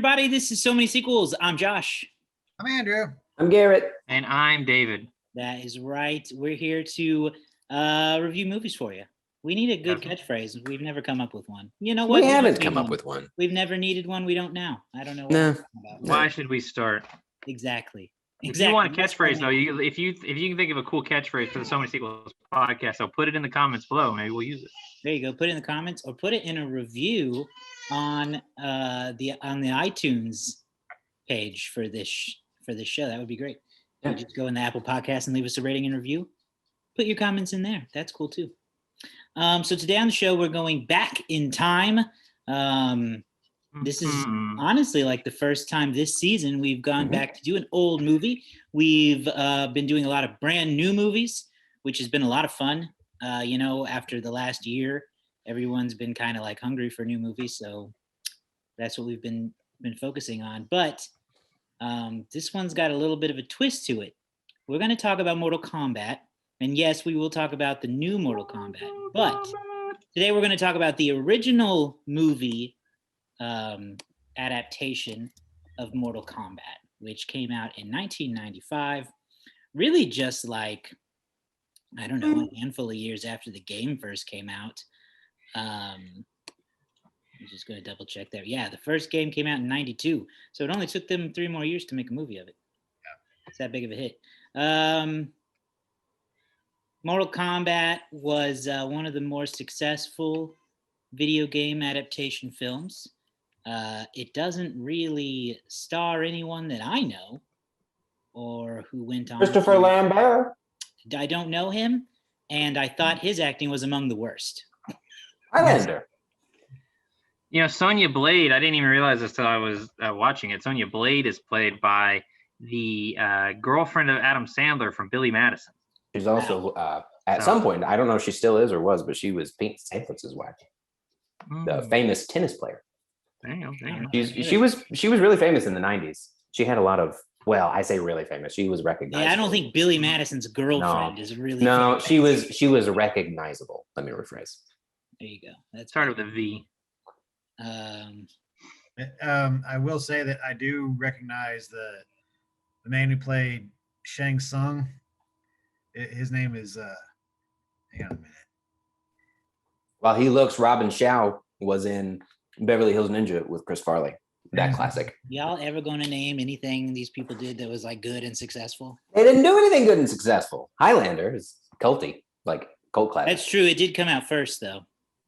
everybody. This is So Many Sequels. I'm Josh. I'm Andrew. I'm Garrett. And I'm David. That is right. We're here to review movies for you. We need a good catchphrase. We've never come up with one. You know what? We haven't come up with one. We've never needed one. We don't now. I don't know what No. Why should we start? Exactly. If you want a catchphrase, though, if you can think of a cool catchphrase for the So Many Sequels podcast, so put it in the comments below. Maybe we'll use it. There you go. Put it in the comments or put it in a review on the iTunes page for this show. That would be great. Yeah. You just go in the Apple Podcast and leave us a rating and review. Put your comments in there. That's cool too. So today on the show, we're going back in time. This is honestly like the first time this season we've gone back to do an old movie. We've been doing a lot of brand new movies, which has been a lot of fun. After the last year, everyone's been kind of like hungry for new movies. So that's what we've been focusing on. But this one's got a little bit of a twist to it. We're going to talk about Mortal Kombat. And yes, we will talk about the new Mortal Kombat. But today we're going to talk about the original movie adaptation of Mortal Kombat, which came out in 1995. Really just like, I don't know, a handful of years after the game first came out. I'm just going to double check there. Yeah, the first game came out in 92. So it only took them 3 more years to make a movie of it. Yeah. It's that big of a hit. Mortal Kombat was one of the more successful video game adaptation films. It doesn't really star anyone that I know or who went on. Christopher Lambert. I don't know him, and I thought his acting was among the worst. Highlander. Sonya Blade, I didn't even realize this till I was watching it. Sonya Blade is played by the girlfriend of Adam Sandler from Billy Madison. She's also, at some point, I don't know if she still is or was, but she was Pete Sampras' wife, the famous tennis player. Damn. She was really famous in the 90s. She had a lot of, well, I say really famous. She was recognizable. Yeah, I don't think Billy Madison's girlfriend is really famous. She was recognizable. Let me rephrase. There you go. That's started with a V. I will say that I do recognize the man who played Shang Tsung. His name is hang on a minute. While he looks, Robin Shaw was in Beverly Hills Ninja with Chris Farley. That classic. Y'all ever going to name anything these people did that was like good and successful? They didn't do anything good and successful. Highlander is culty, like cult classic. That's true. It did come out first though.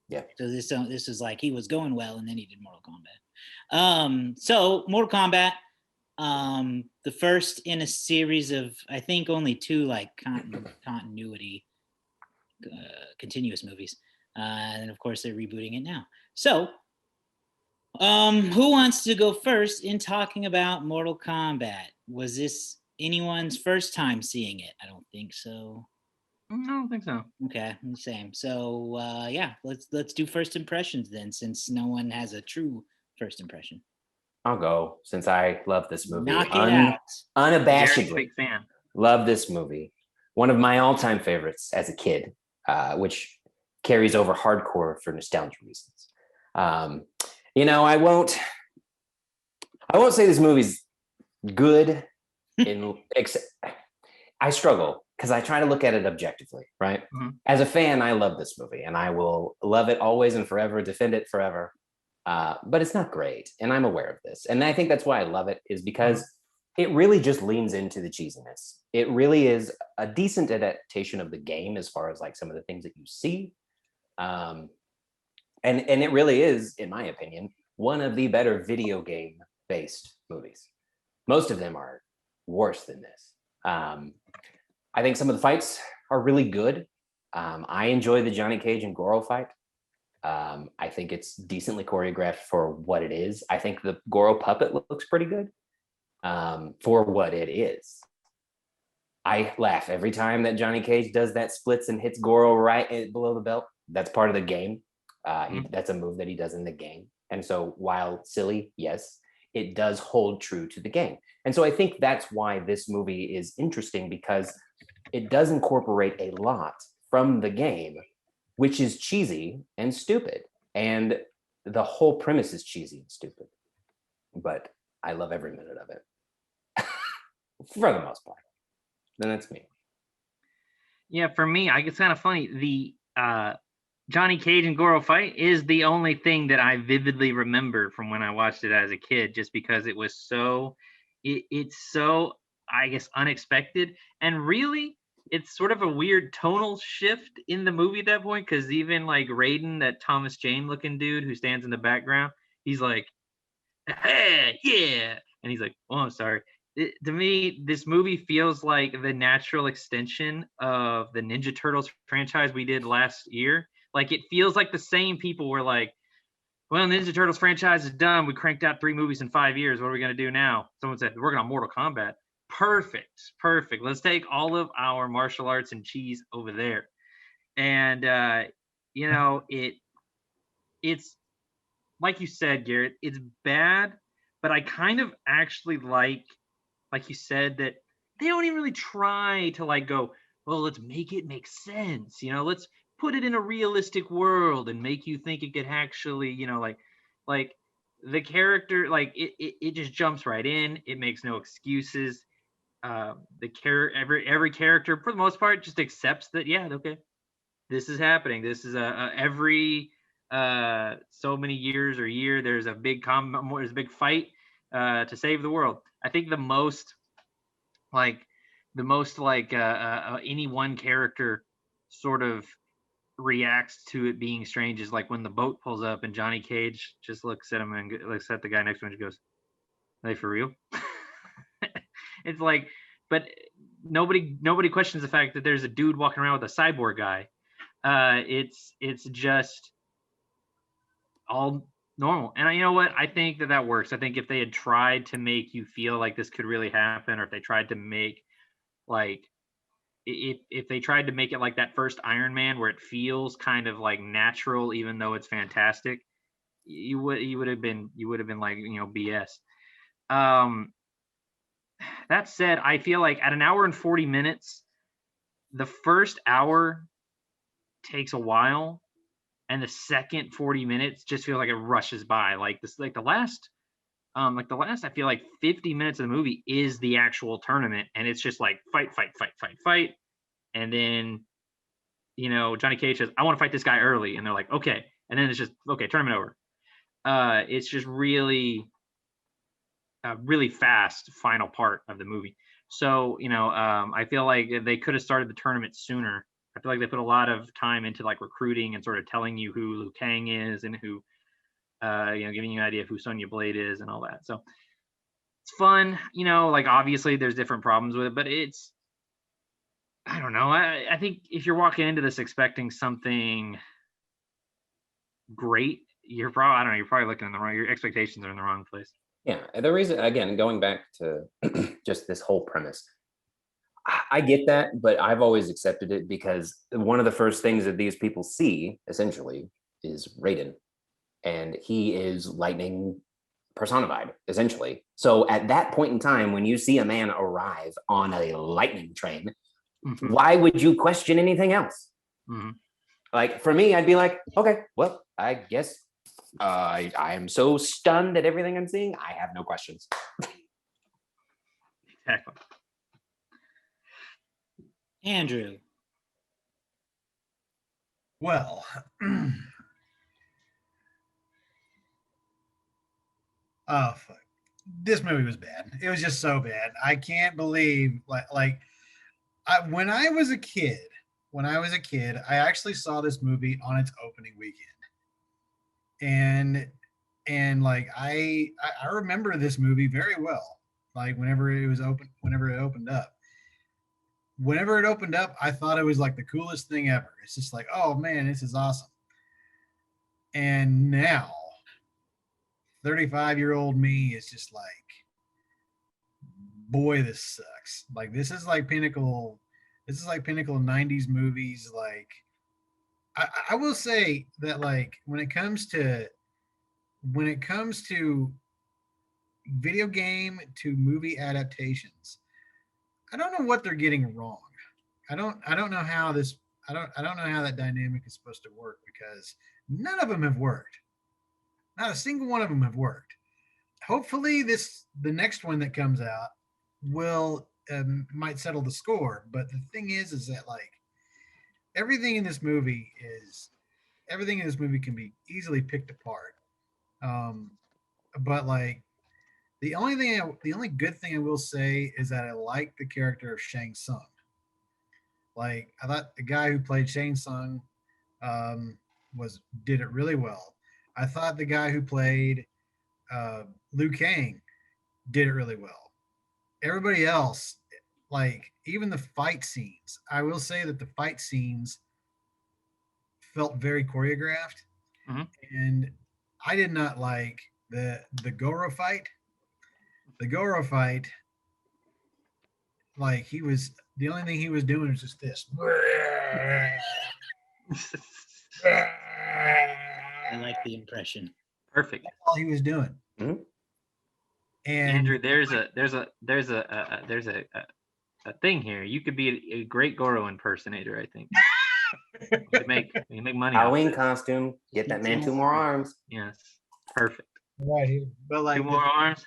Yeah. So this is like he was going well and then he did Mortal Kombat. So Mortal Kombat, the first in a series of I think only 2 like continuity continuous movies. And of course they're rebooting it now. So who wants to go first in talking about Mortal Kombat? Was this anyone's first time seeing it? I don't think so. I don't think so. Okay, same. So let's do first impressions then, since no one has a true first impression. I'll go since I love this movie. Knock it out. Unabashedly, big fan. Love this movie. One of my all-time favorites as a kid, which carries over hardcore for nostalgia reasons. I won't say this movie's good. I struggle because I try to look at it objectively, right? Mm-hmm. As a fan, I love this movie and I will love it always and forever, defend it forever. But it's not great. And I'm aware of this. And I think that's why I love it is because it really just leans into the cheesiness. It really is a decent adaptation of the game as far as like some of the things that you see. And it really is, in my opinion, one of the better video game based movies. Most of them are worse than this. I think some of the fights are really good. I enjoy the Johnny Cage and Goro fight. I think it's decently choreographed for what it is. I think the Goro puppet looks pretty good for what it is. I laugh every time that Johnny Cage does that splits and hits Goro right below the belt. That's part of the game. That's a move that he does in the game. And so while silly, yes, it does hold true to the game. And so I think that's why this movie is interesting because it does incorporate a lot from the game, which is cheesy and stupid. And the whole premise is cheesy and stupid. but I love every minute of it for the most part. Then that's me. Yeah, for me, it's kind of funny. The Johnny Cage and Goro fight is the only thing that I vividly remember from when I watched it as a kid, just because it was so, it's so, I guess, unexpected. And really, it's sort of a weird tonal shift in the movie at that point, because even like Raiden, that Thomas Jane looking dude who stands in the background, he's like, hey, yeah. And he's like, oh, I'm sorry. To me, this movie feels like the natural extension of the Ninja Turtles franchise we did last year. Like, it feels like the same people were like, well, Ninja Turtles franchise is done. We cranked out 3 movies in 5 years. What are we going to do now? Someone said, we're going to Mortal Kombat. Perfect. Let's take all of our martial arts and cheese over there. And, it's like you said, Garrett, it's bad, but I kind of actually like you said, that they don't even really try to like go, well, let's make it make sense. Let's put it in a realistic world and make you think it could actually, like the character, like it just jumps right in. It makes no excuses. Every character, for the most part, just accepts that, yeah, okay, this is happening. This is every so many years or year, there's a big fight to save the world. I think the most any one character sort of reacts to it being strange is like when the boat pulls up and Johnny Cage just looks at him and looks at the guy next to him and goes, "Are they for real?" It's like, but nobody questions the fact that there's a dude walking around with a cyborg guy. It's just all normal. And you know what? I think that works. I think if they had tried to make you feel like this could really happen, or if they tried to make like if they tried to make it like that first Iron Man where it feels kind of like natural even though it's fantastic, you would have been like, BS. That said, I feel like at 1 hour and 40 minutes, the first hour takes a while, and the second 40 minutes just feels like it rushes by. Like the last I feel like 50 minutes of the movie is the actual tournament, and it's just like fight. And then, Johnny Cage says, I want to fight this guy early. And they're like, okay. And then it's just, okay, tournament over. It's just really, really fast final part of the movie. So, I feel like they could have started the tournament sooner. I feel like they put a lot of time into like recruiting and sort of telling you who Liu Kang is and who, giving you an idea of who Sonya Blade is and all that. So it's fun, like obviously there's different problems with it, but I don't know. I think if you're walking into this expecting something great, you're probably looking in the wrong, your expectations are in the wrong place. Yeah. The reason, again, going back to just this whole premise, I get that, but I've always accepted it because one of the first things that these people see essentially is Raiden, and he is lightning personified essentially. So at that point in time, when you see a man arrive on a lightning train, why would you question anything else? Like for me, I'd be like, okay, well, I guess I am so stunned at everything I'm seeing, I have no questions. Exactly. Andrew. Well, oh fuck, this movie was bad. It was just so bad. I can't believe when I was a kid, I actually saw this movie on its opening weekend, and like I remember this movie very well. Like whenever it opened up, I thought it was like the coolest thing ever. It's just like, oh man, this is awesome. And now 35-year-old me is just like, boy, this sucks. Like this is like pinnacle 90s movies. Like I will say that like when it comes to video game to movie adaptations, I don't know what they're getting wrong. I don't know how that dynamic is supposed to work, because none of them have worked. Not a single one of them have worked. hopefully the next one that comes out will might settle the score. But the thing is that like everything in this movie is everything in this movie can be easily picked apart. Um, but like the only good thing I will say is that I like the character of Shang Tsung. Like I thought the guy who played Shang Tsung um, was did it really well. I thought the guy who played uh, Liu Kang did it really well. Everybody else, like even the fight scenes, I will say that the fight scenes felt very choreographed, Mhm. and I did not like the Goro fight. The Goro fight, like he was the only thing he was doing was just this. I like the impression. Perfect. That's all he was doing. Mhm. And Andrew, there's a thing here. You could be a great Goro impersonator, I think. You can make money off Halloween this. costume. Get that man 2 more arms. Yes. Perfect. right here, but like 2 more arms.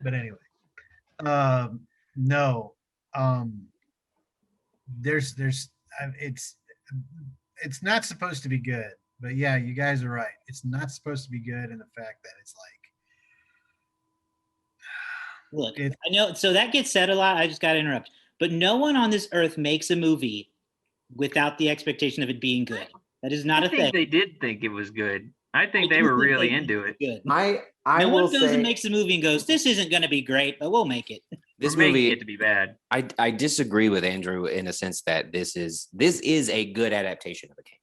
but anyway, no, um, there's it's not supposed to be good, but yeah, you guys are right. It's not supposed to be good, and the fact that it's like Look, I know. So that gets said a lot. I just got to interrupt. But no one on this earth makes a movie without the expectation of it being good. That is not I a think thing. they did think it was good. I think I they do were think really they into think it. it's good. I No will one goes say and makes a movie and goes, "This isn't going to be great, but we'll make it." this We're making movie. it to be bad. I disagree with Andrew in a sense that this is a good adaptation of a game.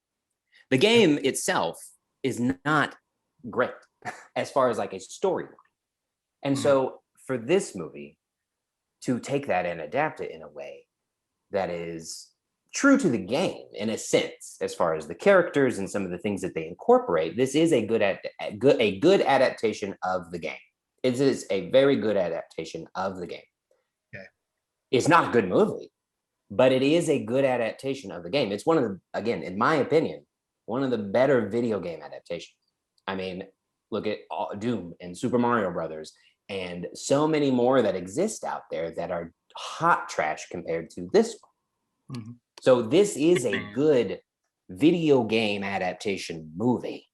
The game itself is not great as far as like a storyline. And so for this movie to take that and adapt it in a way that is true to the game in a sense, as far as the characters and some of the things that they incorporate, this is a good adaptation of the game. It is a very good adaptation of the game. Okay. It's not a good movie, but it is a good adaptation of the game. It's one of the, again, in my opinion, one of the better video game adaptations. I mean, look at Doom and Super Mario Brothers and so many more that exist out there that are hot trash compared to this one. Mhm. So this is a Hitman. good video game adaptation movie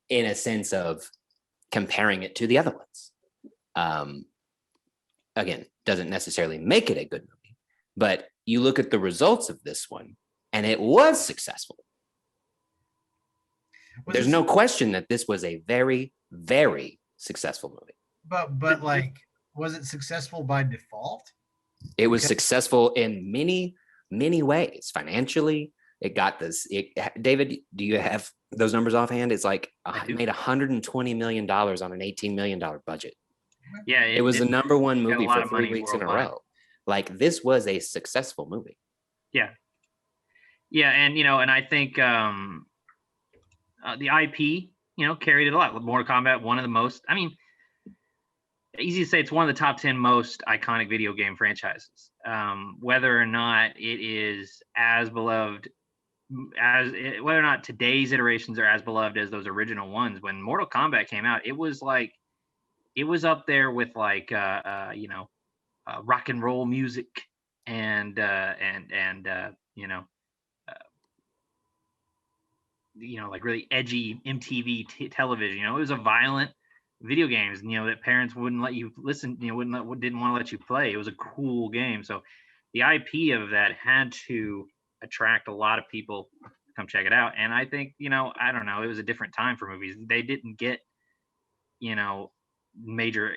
in a sense of comparing it to the other ones. Again, doesn't necessarily make it a good movie, but you look at the results of this one and it was successful. There's no question that this was a very, very successful movie. but like, was it successful by default? It was successful in many, many ways. Financially, it got this. David, do you have those numbers offhand? It's like it made $120 million on an $18 million budget. Yeah, it was the number one movie for 3 weeks in a row. Like this was a successful movie. Yeah. Yeah, and and I think the IP, carried it a lot. Mortal Kombat, one of the most. I mean, easy to say it's one of the top 10 most iconic video game franchises. Whether or not it is as beloved whether or not today's iterations are as beloved as those original ones. When Mortal Kombat came out, it was up there with like rock and roll music and like really edgy MTV television. It was a violent video games, that parents wouldn't let you listen, didn't want to let you play. It was a cool game. So the IP of that had to attract a lot of people to come check it out. And I think, I don't know, it was a different time for movies. They didn't get, major,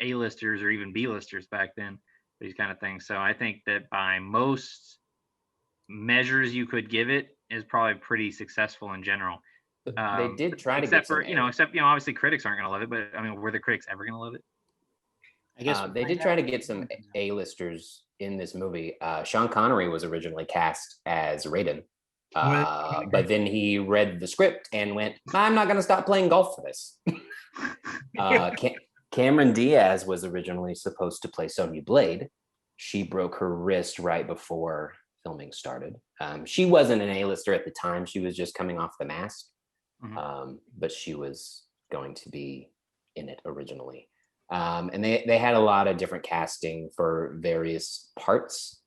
A-listers or even B-listers back then, these kind of things. So I think that by most measures you could give it is probably pretty successful in general. They did try to get except obviously critics aren't going to love it, but I mean, were the critics ever going to love it? I guess they did try to get some A-listers in this movie. Sean Connery was originally cast as Raiden, but then he read the script and went, "I'm not going to stop playing golf for this." Cameron Diaz was originally supposed to play Sonya Blade. She broke her wrist right before filming started. She wasn't an A-lister at the time. She was just coming off The Mask. but she was going to be in it originally. And they had a lot of different casting for various parts.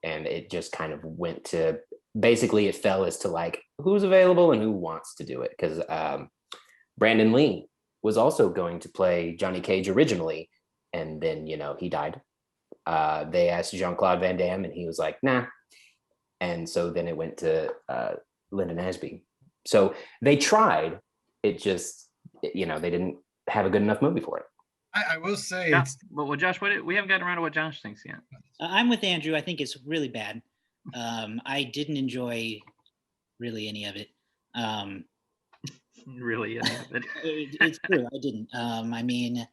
And it just kind of went to, basically it fell as to like who's available and who wants to do it. Because Brandon Lee was also going to play Johnny Cage originally, and then he died. They asked Jean-Claude Van Damme, and he was like, nah. And so then it went to Lyndon Ashby. So they tried. It just, they didn't have a good enough movie for it. I will say, Yeah, well, Josh, we haven't gotten around to what Josh thinks yet. I'm with Andrew. I think it's really bad. I didn't enjoy really any of it. Really, any of it. It's true. I didn't. I mean,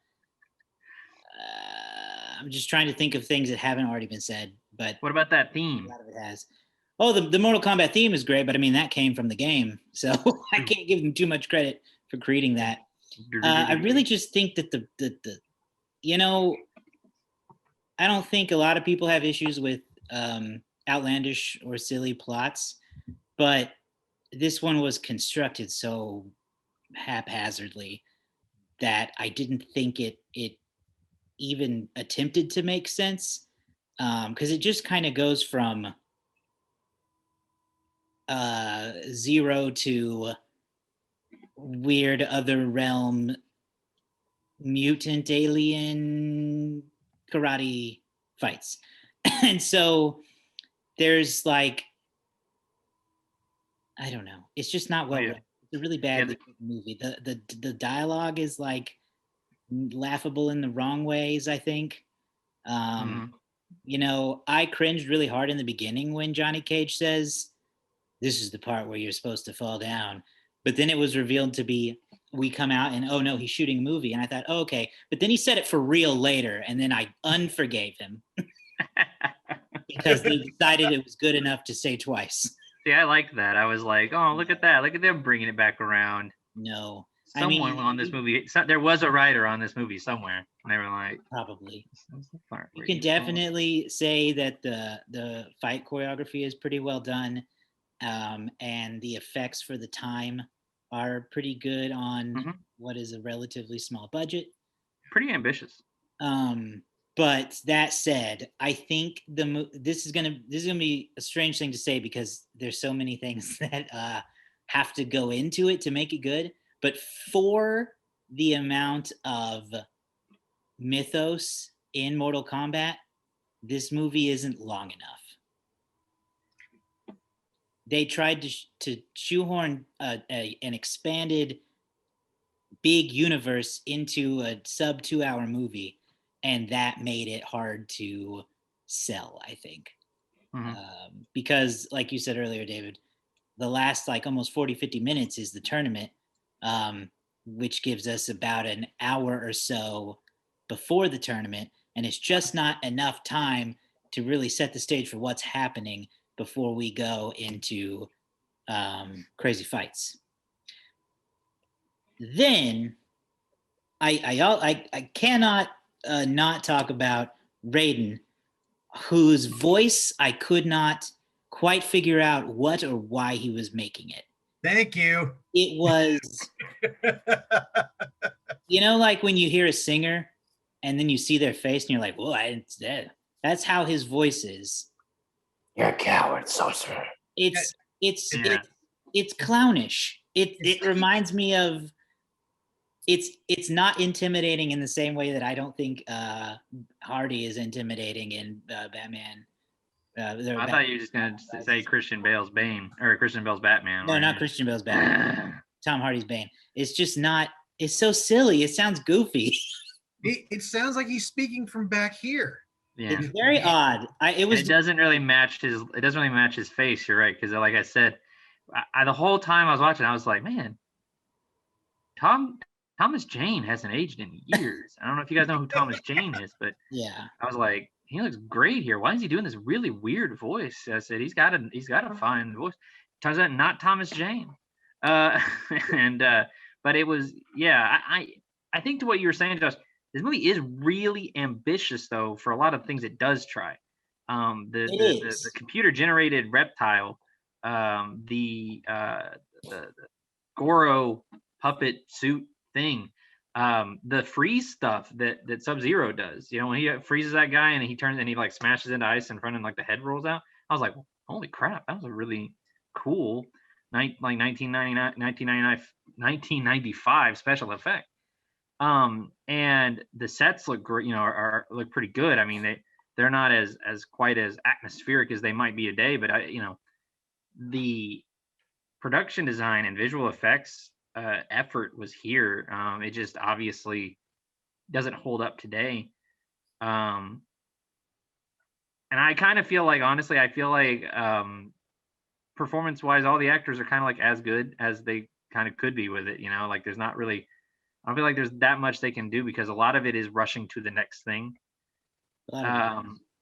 I'm just trying to think of things that haven't already been said. But what about that a theme? lot of it has. Oh, the Mortal Kombat theme is great, but I mean that came from the game, so I can't give them too much credit for creating that. I really just think that the I don't think a lot of people have issues with outlandish or silly plots, but this one was constructed so haphazardly that I didn't think it even attempted to make sense, because it just kind of goes from zero to weird other realm mutant alien karate fights. And so there's like, I don't know, it's just not well written. It's a really bad movie. The dialogue is like laughable in the wrong ways, I think. I cringed really hard in the beginning when Johnny Cage says, "This is the part where you're supposed to fall down." But then it was revealed to be, we come out and, oh no, he's shooting a movie. And I thought, oh, okay. But then he said it for real later. And then I unforgave him because they decided it was good enough to say twice. See, I like that. I was like, oh, look at that. Look at them bringing it back around. No. Someone on this movie, there was a writer on this movie somewhere. And they were like, probably. You can definitely say that the fight choreography is pretty well done. And the effects for the time are pretty good on what is a relatively small budget. Pretty ambitious. But that said, I think this is gonna be a strange thing to say because there's so many things that have to go into it to make it good. But for the amount of mythos in Mortal Kombat, this movie isn't long enough. They tried to shoehorn an expanded big universe into a sub 2 hour movie, and that made it hard to sell, I think. Because like you said earlier, David, the last like almost 40-50 minutes is the tournament, which gives us about an hour or so before the tournament, and it's just not enough time to really set the stage for what's happening before we go into crazy fights. Then I cannot not talk about Raiden, whose voice I could not quite figure out what or why he was making it. Thank you. It was, like when you hear a singer and then you see their face and you're like, "Whoa, it's dead." That's how his voice is. You're a coward, sorcerer. It's clownish. It reminds me of. It's not intimidating in the same way that I don't think Hardy is intimidating in Batman. I thought you were just gonna say Christian Bale's Bane or Christian Bale's Batman. No, not Christian Bale's Batman. Tom Hardy's Bane. It's just not. It's so silly. It sounds goofy. It sounds like he's speaking from back here. Yeah, it's very odd. It doesn't really match his. It doesn't really match his face. You're right, because like I said, the whole time I was watching, I was like, man, Thomas Jane hasn't aged in years. I don't know if you guys know who Thomas Jane is, but yeah, I was like, he looks great here. Why is he doing this really weird voice? I said, he's got a fine voice. Turns out not Thomas Jane. But it was, I think to what you were saying, Josh, this movie is really ambitious though for a lot of things it does try. The computer generated reptile the Goro puppet suit thing. The freeze stuff that Sub-Zero does. You know, when he freezes that guy and he turns and he like smashes into ice in front and like the head rolls out. I was like, holy crap, that was a really cool 1995 special effect. And the sets look great, you know, look pretty good. I mean, they're not as quite as atmospheric as they might be today, but the production design and visual effects effort was here. It just obviously doesn't hold up today. And I kind of feel like, honestly, performance wise, all the actors are kind of like as good as they kind of could be with it. You know, like there's not really, I don't feel like there's that much they can do because a lot of it is rushing to the next thing.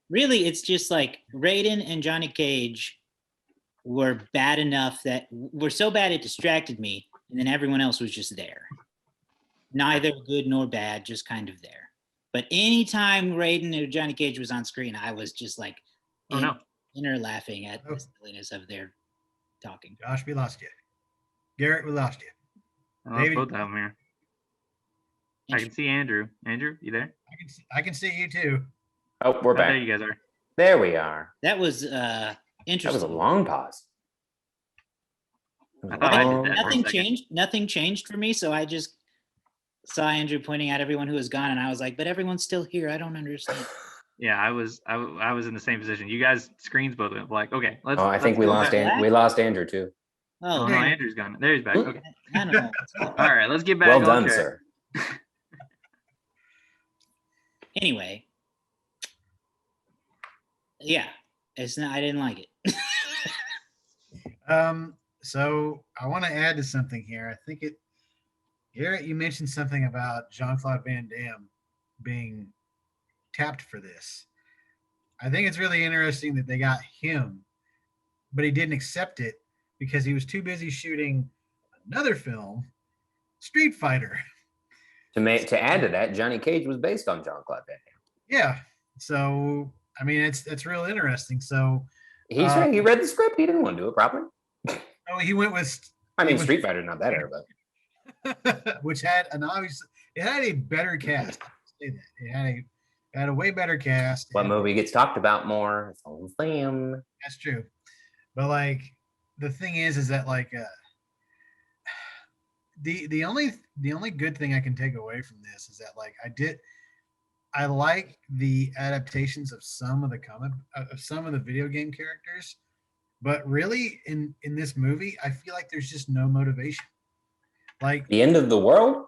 Really, it's just like Raiden and Johnny Cage were bad enough that were so bad it distracted me, and then everyone else was just there. Neither good nor bad, just kind of there. But anytime Raiden or Johnny Cage was on screen, I was just like inner laughing at the silliness of their talking. Josh, we lost you. Garrett, we lost you. David, both of them here. I can see Andrew. Andrew, you there? I can see you too. Oh, we're back. There you guys are. There we are. That was interesting. That was a long pause. I thought I did that. Nothing changed. Nothing changed for me. So I just saw Andrew pointing at everyone who was gone, and I was like, "But everyone's still here. I don't understand." Yeah, I was in the same position. You guys screens both went like, okay, let's. I think we lost Andrew too. Oh, no, Andrew's gone. There he's back. Okay. I don't know. All right, let's get back. Well done, sir. Anyway, yeah, I didn't like it. So I want to add to something here. I think Garrett, you mentioned something about Jean-Claude Van Damme being tapped for this. I think it's really interesting that they got him, but he didn't accept it because he was too busy shooting another film, Street Fighter. To add to that, Johnny Cage was based on Jean-Claude Van Damme. Yeah. So I mean, it's real interesting. So he read the script. He didn't want to do it properly. Oh, he went with. Street Fighter not that era, but which had it had a better cast. I'll say that it had a way better cast. What movie gets talked about more? It's on film. That's true, but like the thing is that like the only good thing I can take away from this is that like I like the adaptations of some of the video game characters, but really in this movie, I feel like there's just no motivation. Like the end of the world.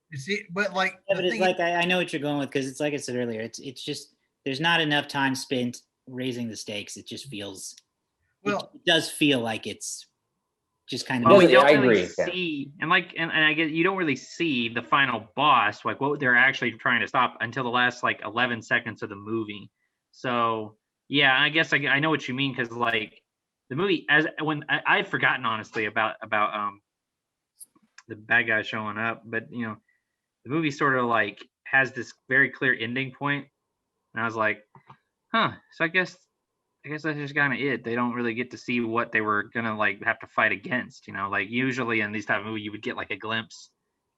You see, but like, yeah, but it's like I know what you're going with because it's like I said earlier. It's just there's not enough time spent raising the stakes. It just feels. Well, it does feel like it's just kind of. Well, we don't really see, and I guess you don't really see the final boss, like what they're actually trying to stop until the last like 11 seconds of the movie. So yeah, I guess I know what you mean because like the movie I've forgotten honestly about the bad guy showing up, but you know the movie sort of like has this very clear ending point, and I was like, huh. So I guess that's just kind of it. They don't really get to see what they were gonna like have to fight against, you know. Like usually in these type of movies, you would get like a glimpse,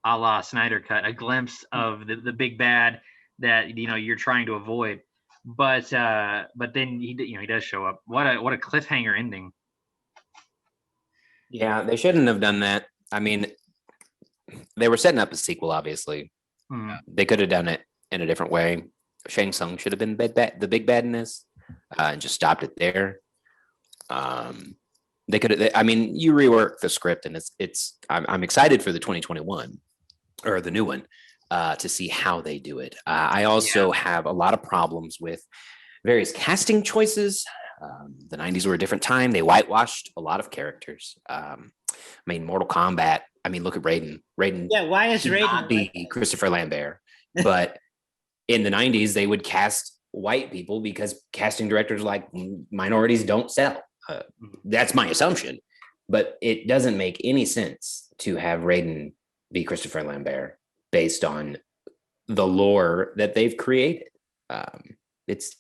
a la Snyder Cut, a glimpse of the big bad that you know you're trying to avoid. But then he does show up. What a cliffhanger ending. Yeah, they shouldn't have done that. I mean, they were setting up a sequel, obviously. They could have done it in a different way. Shang Tsung should have been the big bad in this. And just stopped it there. They could have. I mean, you rework the script, and it's. I'm excited for the 2021 or the new one to see how they do it. I also have a lot of problems with various casting choices. The 90s were a different time. They whitewashed a lot of characters. I mean, Mortal Kombat. I mean, look at Raiden. Yeah, why is Raiden not be Christopher Lambert? But in the 90s, they would cast white people because casting directors like minorities don't sell. That's my assumption, but it doesn't make any sense to have Raiden be Christopher Lambert based on the lore that they've created. It's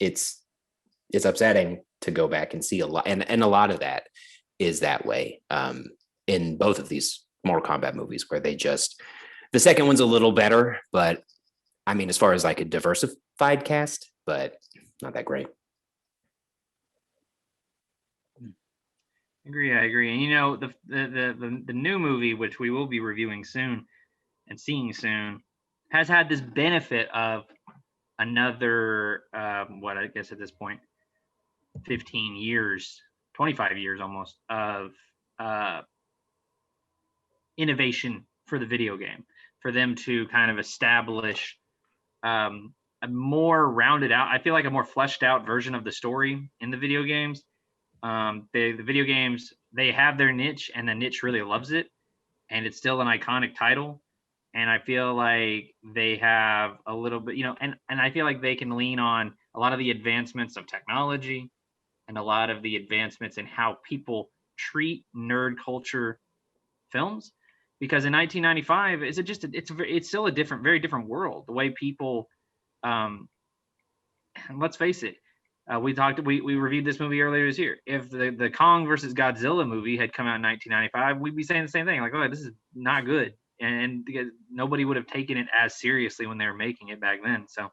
upsetting to go back and see a lot, and a lot of that is that way in both of these Mortal Kombat movies, where they just, the second one's a little better, but I mean, as far as like a diversified cast, but not that great. I agree. And you know, the new movie, which we will be reviewing soon and seeing soon, has had this benefit of another what I guess at this point 15 years, 25 years almost of innovation for the video game, for them to kind of establish a more rounded out, I feel like a more fleshed out version of the story in the video games. The video games, they have their niche, and the niche really loves it, and it's still an iconic title. And I feel like they have a little bit, you know, and I feel like they can lean on a lot of the advancements of technology and a lot of the advancements in how people treat nerd culture films. Because in 1995, it's still a different, very different world. The way people, let's face it, we reviewed this movie earlier this year. If the Kong versus Godzilla movie had come out in 1995, we'd be saying the same thing. Like, oh, this is not good, and because nobody would have taken it as seriously when they were making it back then. So,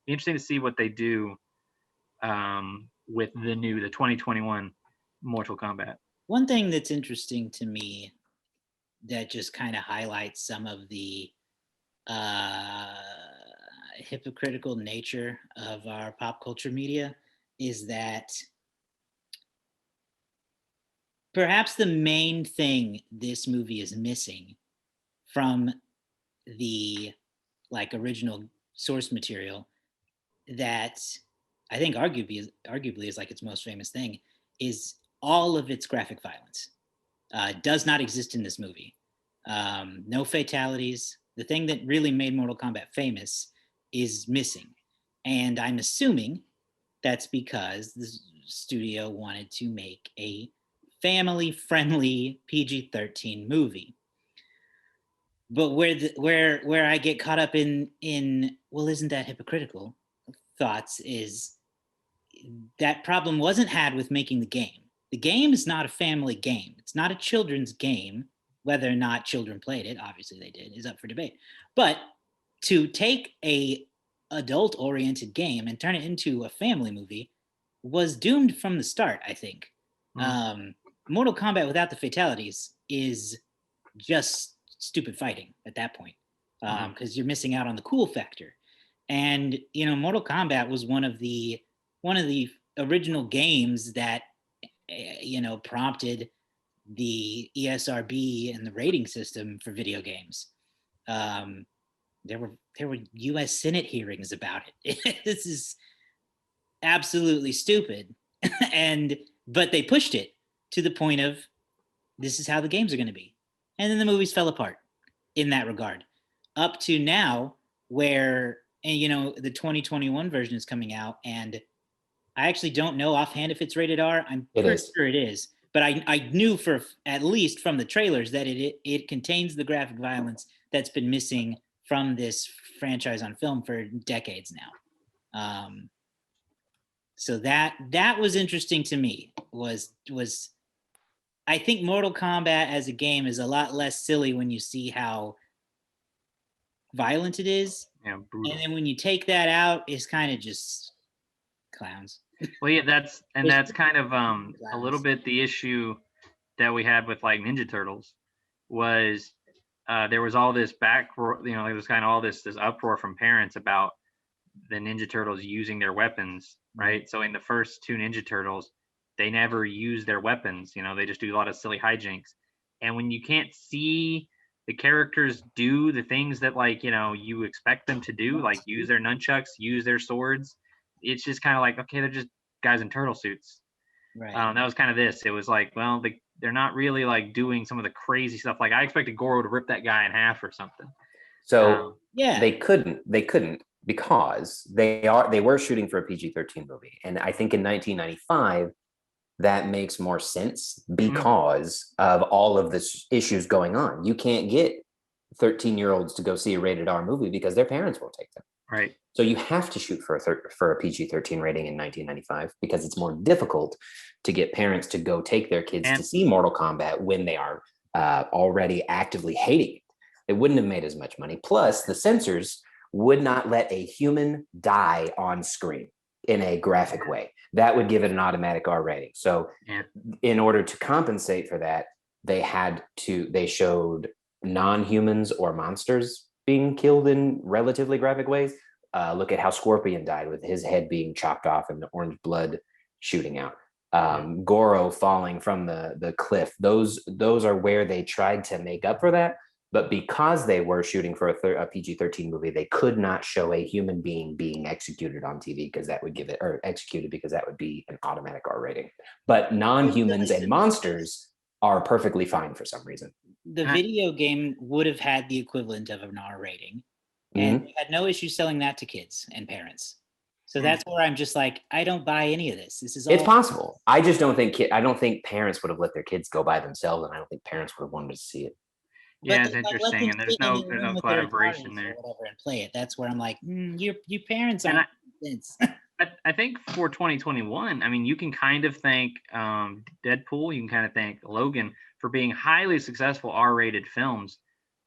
be interesting to see what they do with the 2021 Mortal Kombat. One thing that's interesting to me that just kind of highlights some of the hypocritical nature of our pop culture media is that perhaps the main thing this movie is missing from the like original source material, that I think arguably is like its most famous thing, is all of its graphic violence. Does not exist in this movie. No fatalities. The thing that really made Mortal Kombat famous is missing. And I'm assuming that's because the studio wanted to make a family-friendly PG-13 movie. But where I get caught up in well, isn't that hypocritical thoughts is that problem wasn't had with making the game. The game is not a family game. It's not a children's game. Whether or not children played it, obviously they did, is up for debate. But to take a adult-oriented game and turn it into a family movie was doomed from the start, I think. Mortal Kombat without the fatalities is just stupid fighting at that point, because you're missing out on the cool factor. And you know, Mortal Kombat was one of the original games that prompted the ESRB and the rating system for video games. There were U.S. Senate hearings about it. This is absolutely stupid, but they pushed it to the point of this is how the games are going to be, and then the movies fell apart in that regard. Up to now, where the 2021 version is coming out, and I actually don't know offhand if it's rated R. I'm pretty sure it is. But I knew for at least from the trailers that it contains the graphic violence that's been missing from this franchise on film for decades now. So that was interesting to me. Was I think Mortal Kombat as a game is a lot less silly when you see how violent it is. Yeah, brutal. And then when you take that out, it's kind of just clowns. Well, yeah, that's kind of a little bit the issue that we had with like Ninja Turtles was there was all this there was kind of all this uproar from parents about the Ninja Turtles using their weapons, right? So in the first two Ninja Turtles, they never use their weapons. They just do a lot of silly hijinks. And when you can't see the characters do the things that you expect them to do, like use their nunchucks, use their swords, it's just kind of like, okay, they're just guys in turtle suits. Right. That was kind of this. It was like, well, they're not really like doing some of the crazy stuff. Like I expected Goro to rip that guy in half or something. So yeah, they couldn't because they were shooting for a PG-13 movie, and I think in 1995 that makes more sense because of all of the issues going on. You can't get 13-year-olds to go see a rated R movie because their parents won't take them. Right. So you have to shoot for a PG-13 rating in 1995 because it's more difficult to get parents to go take their kids to see Mortal Kombat when they are already actively hating it. It wouldn't have made as much money. Plus, the censors would not let a human die on screen in a graphic way. That would give it an automatic R rating. So in order to compensate for that, they showed non-humans or monsters being killed in relatively graphic ways. Look at how Scorpion died with his head being chopped off and the orange blood shooting out. Goro falling from the cliff. Those are where they tried to make up for that. But because they were shooting for a PG-13 movie, they could not show a human being executed on TV because that would executed because that would be an automatic R rating. But non-humans and monsters are perfectly fine for some reason. The video game would have had the equivalent of an R rating, and we had no issue selling that to kids and parents. So that's where I'm just like, I don't buy any of this. This is all. It's possible. I just don't think I don't think parents would have let their kids go by themselves, and I don't think parents would have wanted to see it. Yeah, it's interesting, and there's no collaboration there. Or whatever, and play it. That's where I'm like, your parents aren't. I think for 2021, I mean, you can kind of thank Deadpool, you can kind of thank Logan for being highly successful R-rated films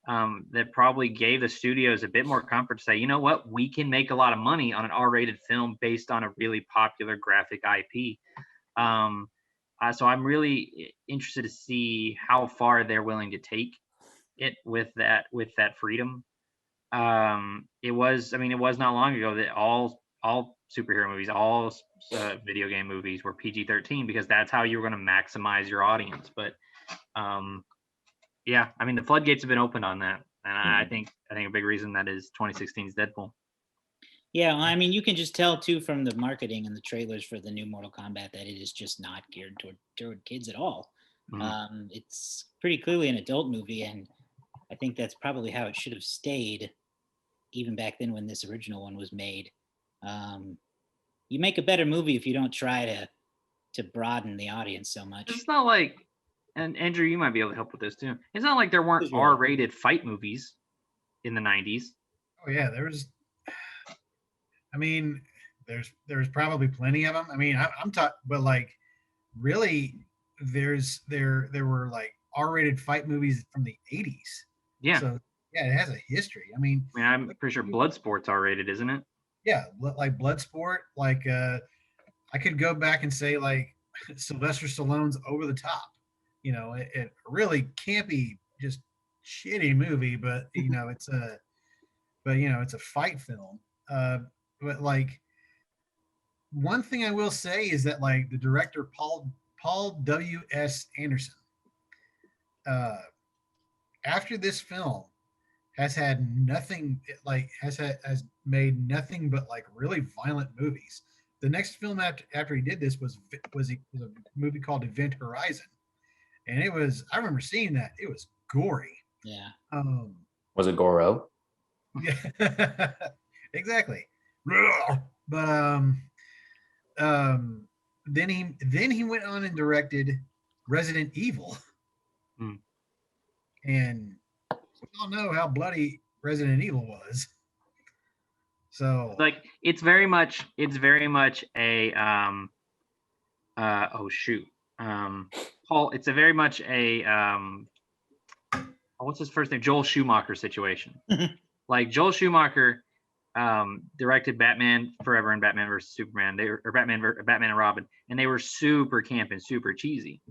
that probably gave the studios a bit more comfort to say, you know what, we can make a lot of money on an R-rated film based on a really popular graphic IP. So I'm really interested to see how far they're willing to take it with that freedom. It was not long ago that all superhero movies, all video game movies were PG-13 because that's how you were going to maximize your audience. But yeah, I mean, the floodgates have been opened on that, and I think a big reason that is 2016's Deadpool. Yeah, well, I mean, you can just tell too from the marketing and the trailers for the new Mortal Kombat that it is just not geared toward kids at all. It's pretty clearly an adult movie, and I think that's probably how it should have stayed, even back then when this original one was made. You make a better movie if you don't try to broaden the audience so much. It's not like, and Andrew, you might be able to help with this too. It's not like there weren't R-rated fight movies in the 90s. Oh yeah, there was. I mean, there's probably plenty of them. I mean, I'm talking, but like, really, there were like R-rated fight movies from the 80s. Yeah. So yeah, it has a history. I mean, I'm pretty sure Bloodsport's R-rated, isn't it? Yeah, like Bloodsport. Like I could go back and say like Sylvester Stallone's Over the Top. You know, it really campy, just shitty movie, but it's a fight film. But like, one thing I will say is that like the director Paul W.S. Anderson, after this film, has made nothing but like really violent movies. The next film after he did this was a movie called Event Horizon, and I remember seeing that. It was gory. Yeah. Was it Goro? Yeah. Exactly. But then he went on and directed Resident Evil, and we all know how bloody Resident Evil was. So like it's very much a Paul, it's a very much a what's his first name? Joel Schumacher situation. Like Joel Schumacher directed Batman Forever and Batman vs Superman. Batman and Robin, and they were super camp and super cheesy.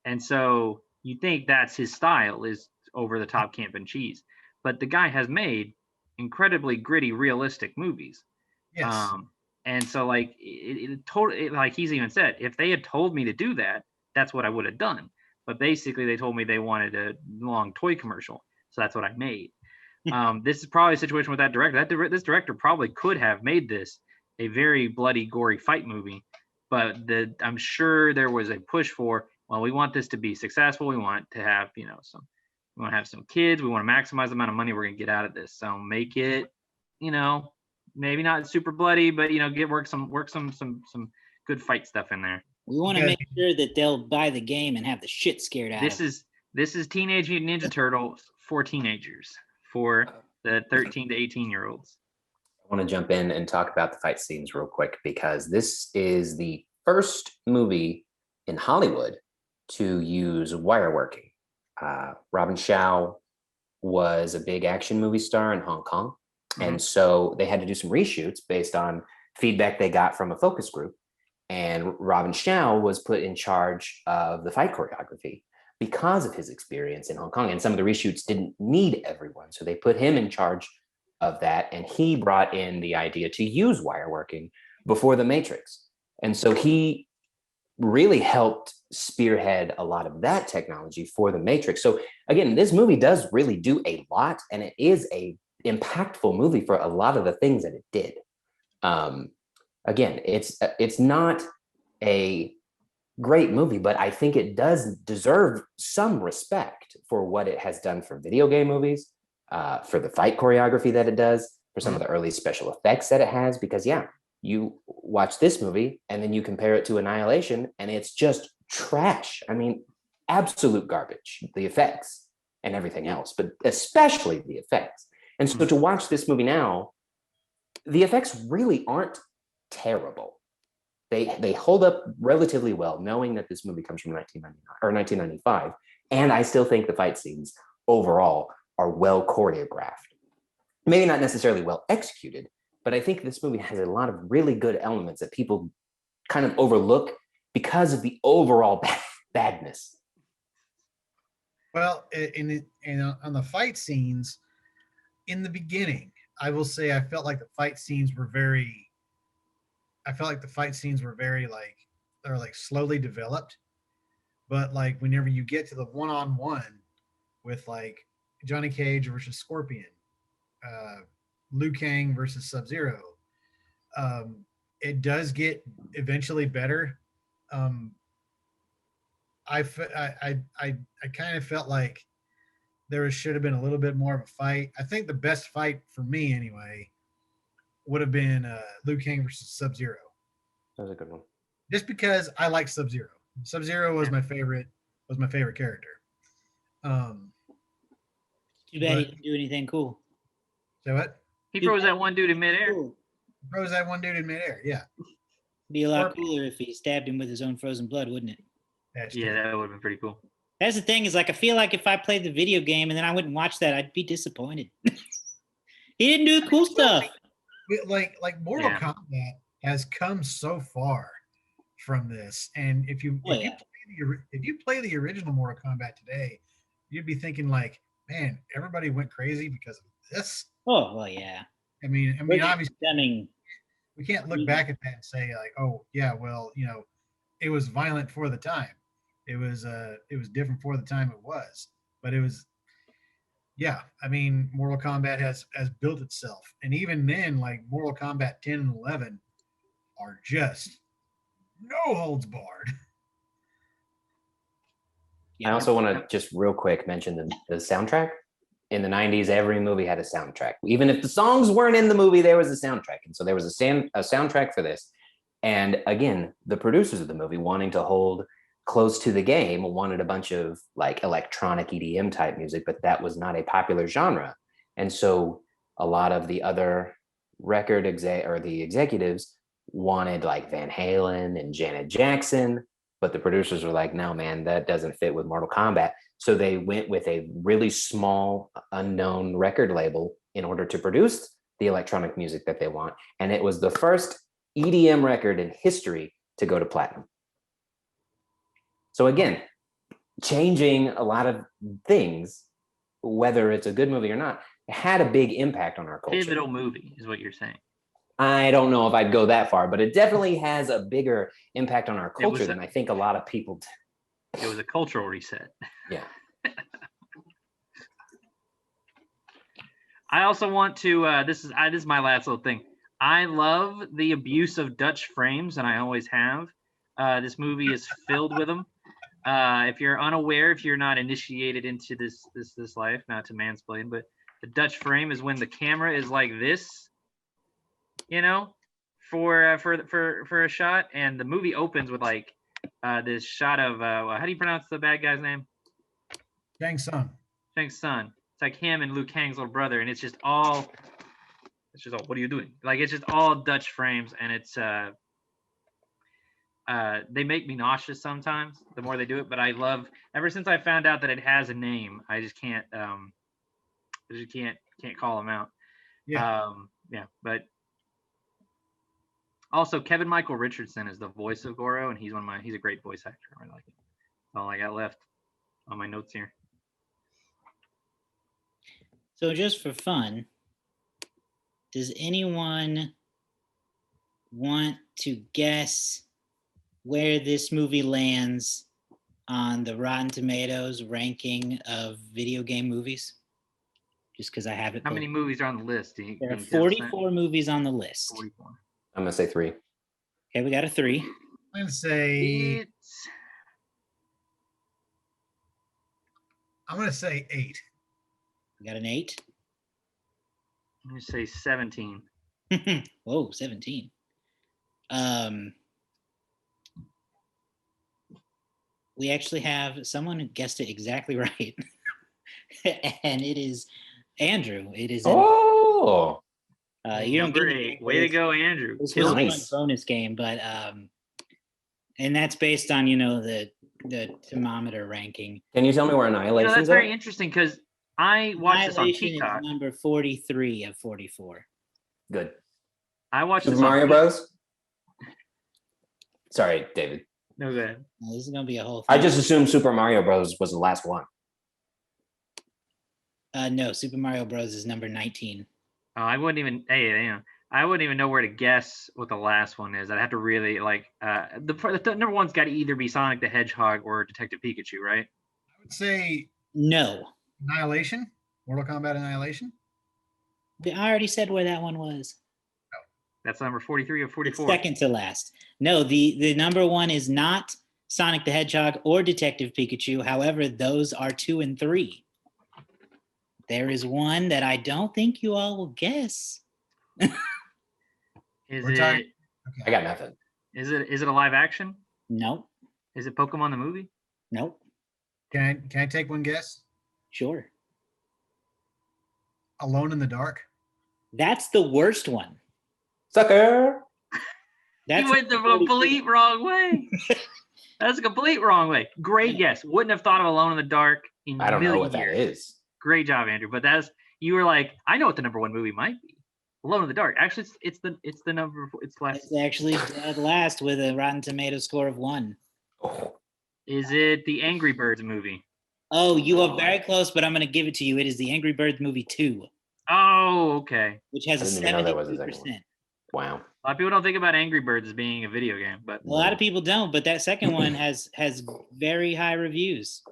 And so you think that's his style, is over the top camp and cheese. But the guy has made incredibly gritty, realistic movies. Yes. And so like like he's even said, if they had told me to do that, that's what I would have done. But basically they told me they wanted a long toy commercial. So that's what I made. This is probably a situation with that director. This director probably could have made this a very bloody, gory fight movie, but I'm sure there was a push for, well, we want this to be successful. We want to have, we want to have some kids. We want to maximize the amount of money we're going to get out of this. So make it, maybe not super bloody, but work some good fight stuff in there. We want to make sure that they'll buy the game and have the shit scared out. This is Teenage Mutant Ninja Turtles for teenagers. for the 13 to 18-year-olds. I want to jump in and talk about the fight scenes real quick, because this is the first movie in Hollywood to use wire working. Robin Shaw was a big action movie star in Hong Kong. And so they had to do some reshoots based on feedback they got from a focus group. And Robin Shaw was put in charge of the fight choreography because of his experience in Hong Kong. And some of the reshoots didn't need everyone. So they put him in charge of that. And he brought in the idea to use wire working before The Matrix. And so he really helped spearhead a lot of that technology for The Matrix. So again, this movie does really do a lot, and it is a impactful movie for a lot of the things that it did. Again, it's not a great movie, but I think it does deserve some respect for what it has done for video game movies, for the fight choreography that it does, for some of the early special effects that it has, because you watch this movie and then you compare it to Annihilation and it's just trash. I mean, absolute garbage, the effects and everything else, but especially the effects. And so to watch this movie now, the effects really aren't terrible. They hold up relatively well, knowing that this movie comes from 1999 or 1995. And I still think the fight scenes overall are well choreographed. Maybe not necessarily well executed, but I think this movie has a lot of really good elements that people kind of overlook because of the overall badness. Well, on the fight scenes, in the beginning, I will say I felt like the fight scenes were very like slowly developed. But like whenever you get to the one-on-one with like Johnny Cage versus Scorpion, Liu Kang versus Sub-Zero, it does get eventually better. I kind of felt like should have been a little bit more of a fight. I think the best fight for me anyway would have been Liu Kang versus Sub-Zero. That was a good one. Just because I like Sub-Zero. Sub-Zero was my favorite character. Too bad he didn't do anything cool. So what? He froze that one dude in midair. Cool. Froze that one dude in midair, yeah. Be a lot cooler if he stabbed him with his own frozen blood, wouldn't it? That's Yeah, true. that would have been pretty cool. That's the thing, is like I feel like if I played the video game and then I wouldn't watch that, I'd be disappointed. He didn't do the cool stuff. Like Mortal Kombat has come so far from this, and if you play the original Mortal Kombat today, you'd be thinking like, man, everybody went crazy because of this. Oh well, yeah. I mean, obviously, stunning. We can't look back at that and say like, oh yeah, well, it was violent for the time. It was different for the time it was, but it was, yeah. I mean, Mortal Kombat has built itself, and even then, like Mortal Kombat 10 and 11 are just no holds barred. I also want to just real quick mention the soundtrack. In the 90s, every movie had a soundtrack. Even if the songs weren't in the movie, there was a soundtrack. And so there was a soundtrack for this. And again, the producers of the movie, wanting to hold close to the game, wanted a bunch of like electronic EDM type music, but that was not a popular genre. And so a lot of the other the executives wanted like Van Halen and Janet Jackson, but the producers were like, no, man, that doesn't fit with Mortal Kombat. So they went with a really small, unknown record label in order to produce the electronic music that they want. And it was the first EDM record in history to go to platinum. So again, changing a lot of things, whether it's a good movie or not, had a big impact on our culture. Pivotal movie is what you're saying. I don't know if I'd go that far, but it definitely has a bigger impact on our culture than I think a lot of people do. It was a cultural reset. Yeah. I also want to, this is my last little thing. I love the abuse of Dutch frames, and I always have. This movie is filled with them. If you're unaware, if you're not initiated into this life, not to mansplain, but the Dutch frame is when the camera is like this, for a shot, and the movie opens with like this shot of how do you pronounce the bad guy's name? Shang Tsung. Shang Tsung. It's like him and Liu Kang's little brother, and it's just all. What are you doing? Like it's just all Dutch frames, and it's they make me nauseous sometimes. The more they do it, but I love. Ever since I found out that it has a name, I just can't call them out. Yeah. Yeah, but also Kevin Michael Richardson is the voice of Goro, and he's a great voice actor. I really like it. That's all I got left on my notes here. So just for fun, does anyone want to guess where this movie lands on the Rotten Tomatoes ranking of video game movies? Just because I have it. How many movies are on the list? There are 44 movies on the list. 44. I'm gonna say 3. Okay, we got a 3. I'm gonna say 8. We got an 8. I'm gonna say 17. Whoa, 17. We actually have someone who guessed it exactly right. And it is Andrew. It is Oh, you don't get Number anything 8. for Way to this. go, Andrew. This was a fun Nice. bonus game, but and that's based on the thermometer ranking. can you tell me where You know, Annihilation's that's very at? interesting because I watched this on Annihilation is Peacock. number 43 of 44. Good. I watched Super this on Mario Peacock. Bros. Sorry, David. No good. Now, this is gonna be a whole thing. I just assumed Super Mario Bros. Was the last one. No, Super Mario Bros. Is number 19. I wouldn't even. I wouldn't even know where to guess what the last one is. I'd have to really like. The number one's got to either be Sonic the Hedgehog or Detective Pikachu, right? I would say No. Annihilation. Mortal Kombat Annihilation. I already said where that one was. That's number 43 or It's 44. second to last. No, the number one is not Sonic the Hedgehog or Detective Pikachu. However, those are 2 and 3. There is one that I don't think you all will guess. Is We're it? talking- I got nothing. Is it a live action? Nope. Is it Pokemon the movie? Nope. Can I take one guess? Sure. Alone in the Dark. That's the worst one. Sucker. That's You went the complete wrong way. That's a complete wrong way. Great guess. Wouldn't have thought of Alone in the Dark in I don't know million what that years. is. Great job, Andrew. But you were like, I know what the number one movie might be. Alone in the Dark. Actually, it's the number. It's last. It's actually dead last with a Rotten Tomato score of 1. Oh, Is it the Angry Birds movie? Oh, you are very close, but I'm going to give it to you. It is the Angry Birds movie 2, Oh, okay. which has I a didn't even know that was the 72%. second one. Wow. A lot of people don't think about Angry Birds as being a video game, but A lot of people don't, but that second one has very high reviews.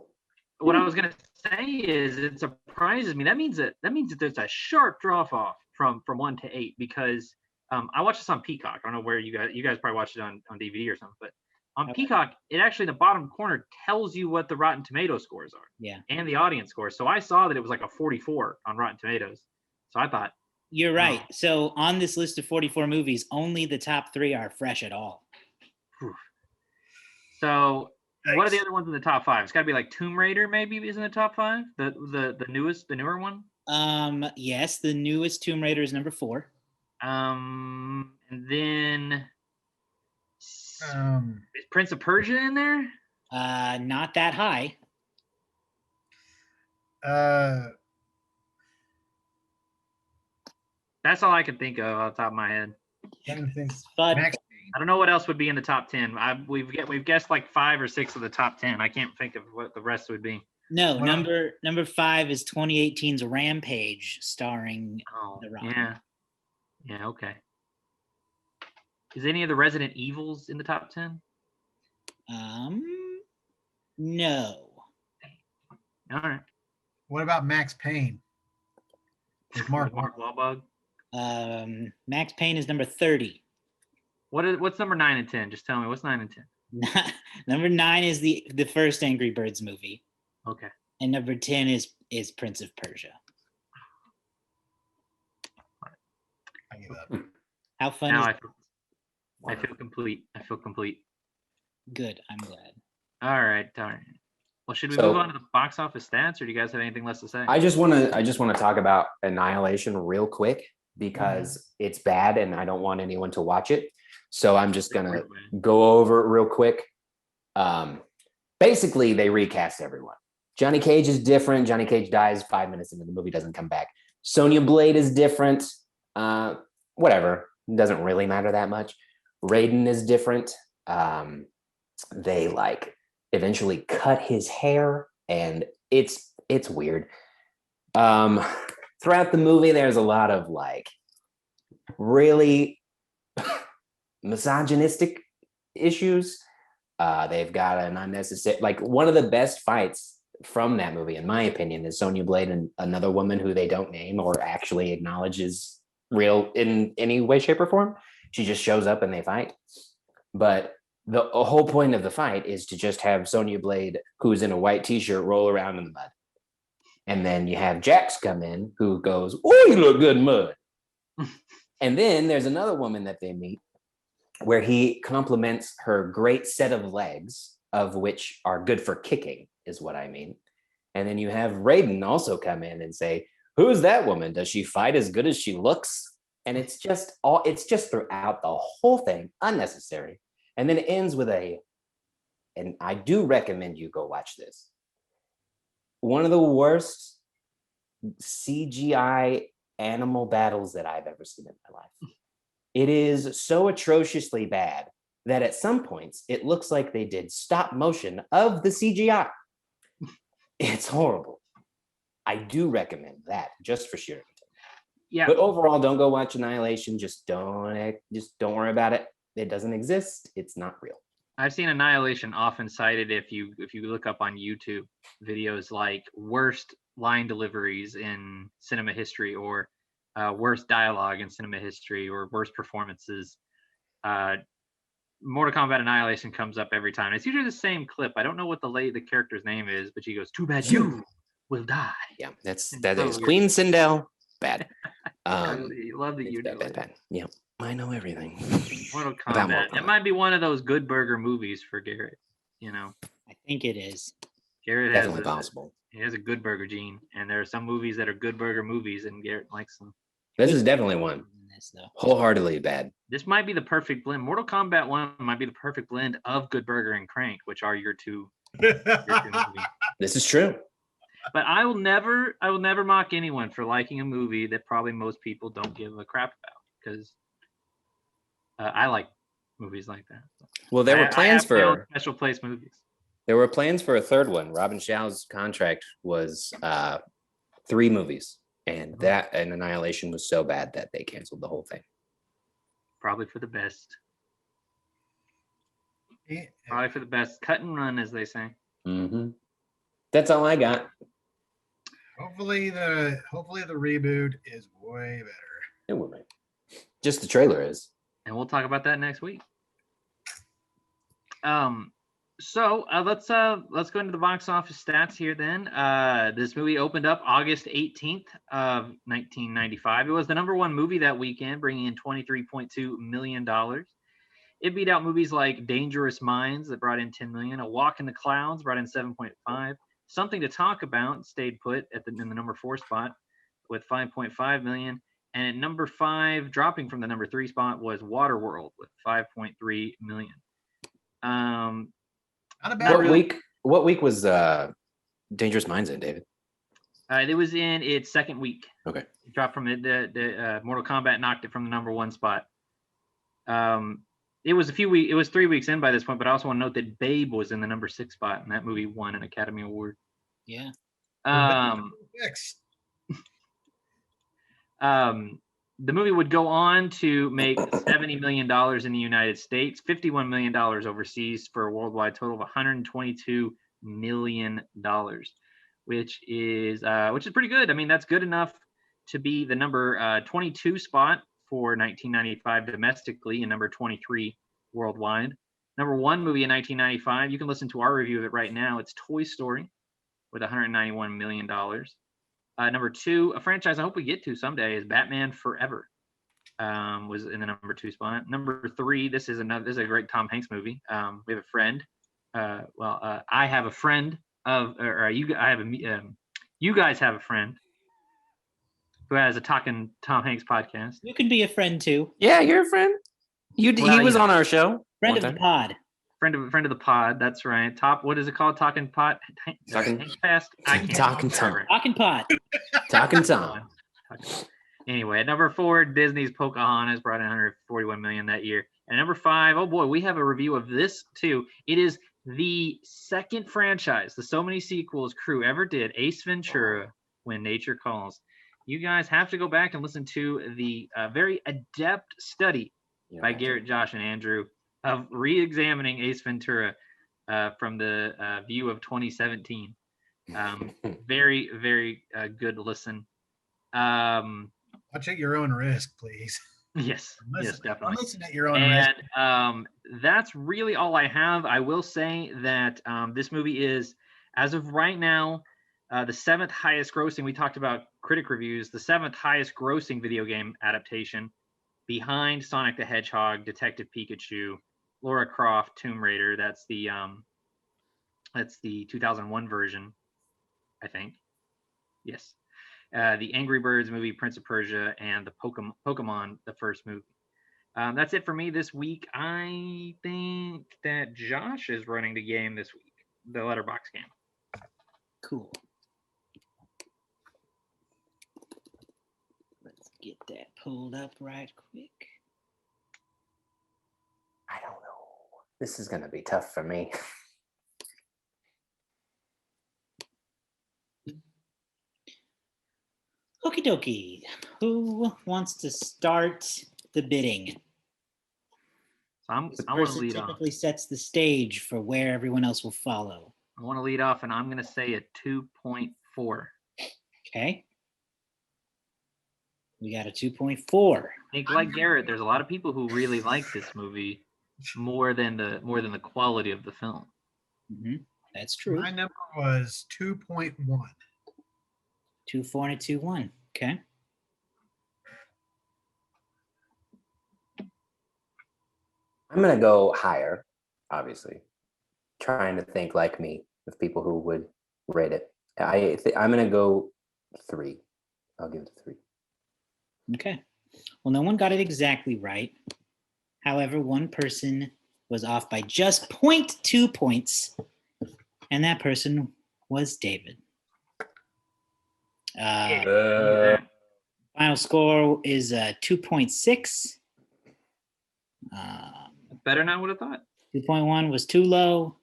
what I was gonna say is it surprises me. That means that there's a sharp drop off from 1 to 8 because I watched this on Peacock. I don't know where you guys probably watched it on DVD or something, but on Okay. Peacock, it actually in the bottom corner tells you what the Rotten Tomato scores are. Yeah. And the audience scores. So I saw that it was like a 44 on Rotten Tomatoes. So I thought, You're right. So on this list of 44 movies, only the top 3 are fresh at all. so what are the Yikes. other ones in the top 5? It's got to be like Tomb Raider, maybe is in the top 5. The newer one. Yes, the newest Tomb Raider is number 4. And then Um, is Prince of Persia in there? Not that high. That's all I can think of off the top of my head. trying to think. But Max I don't know what else would be in the top 10. We've guessed like 5 or 6 of the top 10. I can't think of what the rest would be. no, Well- number 5 is 2018's Rampage, starring Oh, The Rock. yeah, okay. Is any of the Resident Evils in the top 10? No. All right. What about Max Payne? With Mark. Mark Wahlberg. Max Payne is number 30. What's number 9 and 10? Just tell me what's 9 and 10. Number 9 is the first Angry Birds movie, Okay. and number 10 is Prince of Persia. I give up. How fun Now is I feel complete. I feel complete. good? I'm glad. All right. Well, should we So- move on to the box office stats, or do you guys have anything less to say? I just want to talk about Annihilation real quick because it's bad and I don't want anyone to watch it. So I'm just gonna go over it real quick. Basically, they recast everyone. Johnny Cage is different. Johnny Cage dies 5 minutes into the movie, doesn't come back. Sonya Blade is different. Whatever, it doesn't really matter that much. Raiden is different. They like eventually cut his hair, and it's weird. Throughout the movie, there's a lot of like really misogynistic issues. They've got an unnecessary, like one of the best fights from that movie, in my opinion, is Sonya Blade and another woman who they don't name or actually acknowledge is real in any way, shape, or form. She just shows up and they fight. But the whole point of the fight is to just have Sonya Blade, who's in a white t-shirt, roll around in the mud. And then you have Jax come in who goes, "Oh, you look good in mud." And then there's another woman that they meet where he compliments her great set of legs, of which are good for kicking, is what I mean. And then you have Raiden also come in and say, "Who's that woman? Does she fight as good as she looks?" And it's just throughout the whole thing, unnecessary. And then it ends with and I do recommend you go watch this. One of the worst CGI animal battles that I've ever seen in my life. It is so atrociously bad that at some points it looks like they did stop motion of the CGI. It's horrible. I do recommend that just for sheer entertainment. Yeah. But overall, don't go watch Annihilation. Just don't worry about it. It doesn't exist. It's not real. I've seen Annihilation often cited if you look up on YouTube videos like worst line deliveries in cinema history, or worst dialogue in cinema history, or worst performances. Mortal Kombat Annihilation comes up every time. It's usually the same clip. I don't know what the character's name is, but she goes, "Too bad you will die." Yeah, that is weird. Queen Sindel. Bad. I love that you do it. Bad. Yeah, I know everything. Mortal About Kombat. Mortal It Kombat. might be one of those Good Burger movies for Garrett. You know, I think it is. Garrett Definitely has possible. he has a Good Burger gene, and there are some movies that are Good Burger movies, and Garrett likes them. This is definitely one. This, though. Wholeheartedly bad. This might be the perfect blend. Mortal Kombat 1 might be the perfect blend of Good Burger and Crank, which are your two movies. This is true. But I will never mock anyone for liking a movie that probably most people don't give a crap about, because I like movies like that. Well, there were plans I have my own for special place movies. a third one. Robin Shaw's contract was 3 movies, and Annihilation was so bad that they canceled the whole thing. Probably for the best. Yeah. Probably for the best. Cut and run, as they say. Mm-hmm. That's all I got. Hopefully the reboot is way better. It will be. Just the trailer is. And we'll talk about that next week. So let's go into the box office stats here then. This movie opened up August 18th of 1995. It was the #1 movie that weekend, bringing in $23.2 million. It beat out movies like Dangerous Minds that brought in $10 million. A Walk in the Clouds brought in $7.5. Something to Talk About stayed put in the #4 spot with $5.5 million. And at number 5, dropping from the number 3 spot, was Waterworld with $5.3 million. Not a bad What week was Dangerous Minds in, David? It was in its second week. Okay. It dropped from the Mortal Kombat knocked it from the #1 spot. It was 3 weeks in by this point, but I also want to note that Babe was in the number 6 spot, and that movie won an Academy Award. Yeah. The movie would go on to make $70 million in the United States, $51 million overseas, for a worldwide total of $122 million, which is pretty good. I mean, that's good enough to be the number 22 spot for 1995 domestically and number 23 worldwide. #1 movie in 1995. You can listen to our review of it right now. It's Toy Story with $191 million. Number 2, a franchise I hope we get to someday, is Batman Forever. Was in the number 2 spot. Number 3, this is a great Tom Hanks movie. We have a friend. I have a friend you guys have a friend who has a Talking Tom Hanks podcast. You can be a friend too. Yeah, you're a friend. He was on our show. Friend of the pod. Friend of the pod. That's right. What is it called? Talking Pot. Talking Fast. I can't. Talking Tom. Talking pod. Talking Tom. Anyway, at number 4, Disney's Pocahontas brought in 141 million that year. And number 5, oh boy, we have a review of this too. It is the second franchise, the so many sequels crew ever did, Ace Ventura: When Nature Calls. You guys have to go back and listen to the very adept study by Garrett, Josh, and Andrew of re-examining Ace Ventura from the view of 2017. Very, very good listen. Watch at your own risk, please. Yes, definitely. Listen at your own risk. And that's really all I have. I will say that this movie is, as of right now, the 7th highest grossing. We talked about critic reviews. The 7th highest grossing video game adaptation, behind Sonic the Hedgehog, Detective Pikachu, Lara Croft, Tomb Raider. That's the 2001 version, I think. Yes. The Angry Birds movie, Prince of Persia, and the Pokemon, the first movie. That's it for me this week. I think that Josh is running the game this week, the Letterboxd game. Cool. Let's get that pulled up right quick. I don't know. This is going to be tough for me. Okie dokie. Who wants to start the bidding? So I This want to person lead off. typically sets the stage for where everyone else will follow. I want to lead off, and I'm going to say a 2.4. Okay. We got a 2.4. I think, like Garrett, there's a lot of people who really like this movie more than the quality of the film. Mm-hmm. That's true. My number was 2.1. 2.4 and a 2.1. Okay. I'm going to go higher, obviously. Trying to think like me with people who would rate it. I'm going to go 3. I'll give it a 3. Okay. Well, no one got it exactly right. However, one person was off by just 0.2 points, and that person was David. Final score is 2.6. Better than I would have thought. 2.1 was too low.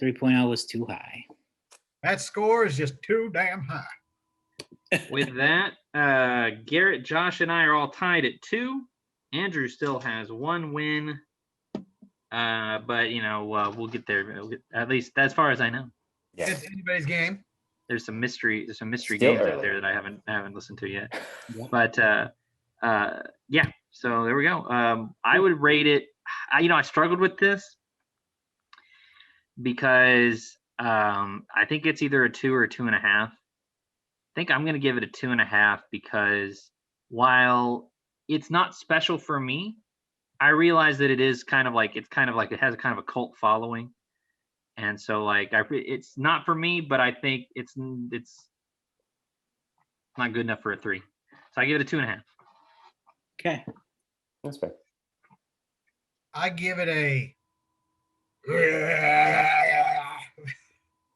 3.0 was too high. That score is just too damn high. With that, Garrett, Josh, and I are all tied at 2. Andrew still has 1 win. But we'll get there. At least as far as I know. Yeah. It's anybody's game. There's some mystery Still games early. out there that I haven't listened to yet. Yep. But yeah. So there we go. I would rate it. I struggled with this because I think it's either a 2 or a 2.5. I think I'm going to give it a 2.5 because while it's not special for me, I realize that it is kind of like it has a kind of a cult following, and so it's not for me, but I think it's not good enough for a 3, so I give it a 2.5. Okay. That's fair. I give it a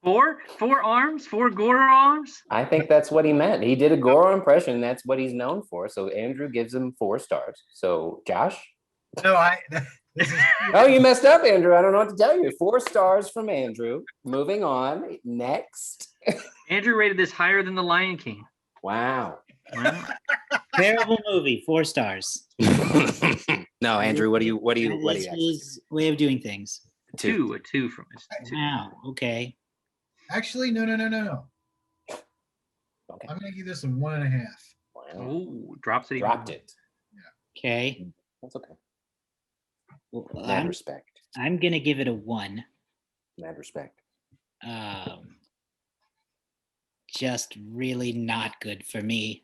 4 arms, 4 Goro arms. I think that's what he meant. He did a Goro impression. That's what he's known for. So Andrew gives him 4 stars. So Josh? no. This is Oh, you messed up, Andrew. I don't know what to tell you. 4 stars from Andrew. Moving on. Next. Andrew rated this higher than The Lion King. Wow. Well, Terrible movie. 4 stars. No, Andrew. What do you? That's his way of doing things. a 2 from us. 2. Wow. Okay. actually no. Okay. I'm gonna give this a 1.5. Wow. Oh, drops it. Even Dropped more. it. Okay. That's okay. Well, Mad respect. I'm gonna give it a 1. Mad respect. Just really not good for me.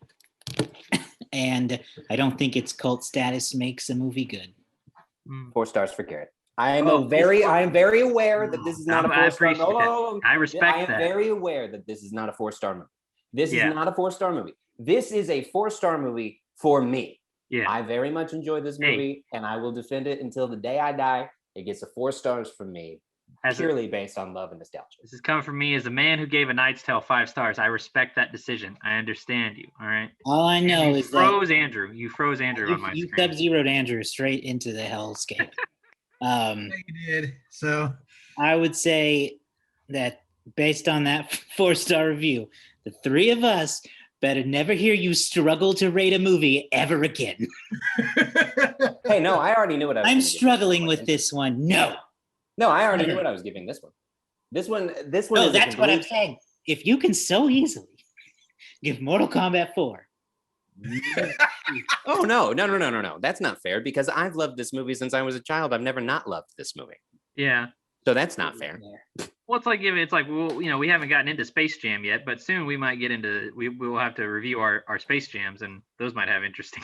And I don't think its cult status makes a movie good. 4 stars for Garrett. I am Oh, very aware that this is not a I 4-star. appreciate Hold on, that. hold on. I respect I am that. very aware that this is not a 4-star movie. This is Yeah. not a 4-star movie. This is a 4-star movie for me. Yeah. I very much enjoy this movie, and I will defend it until the day I die. It gets a 4 stars from me, purely based on love and nostalgia. This is coming from me as a man who gave A Knight's Tale 5 stars. I respect that decision. I understand you. All right. All I know You is froze Andrew. You froze Andrew on my you screen. sub-zeroed Andrew straight into the hellscape. Yeah, you did. So I would say that based on that 4-star review, the three of us better never hear you struggle to rate a movie ever again. Hey, no, I already knew what I was I'm gonna give struggling with this one. No. No, I already knew what I was giving this one. This one No, is that's what I'm saying. If you can so easily give Mortal Kombat 4. Oh no. That's not fair because I've loved this movie since I was a child. I've never not loved this movie. Yeah. So that's not fair. Well, it's like well, we haven't gotten into Space Jam yet, but soon we might get into we will have to review our Space Jams, and those might have interesting.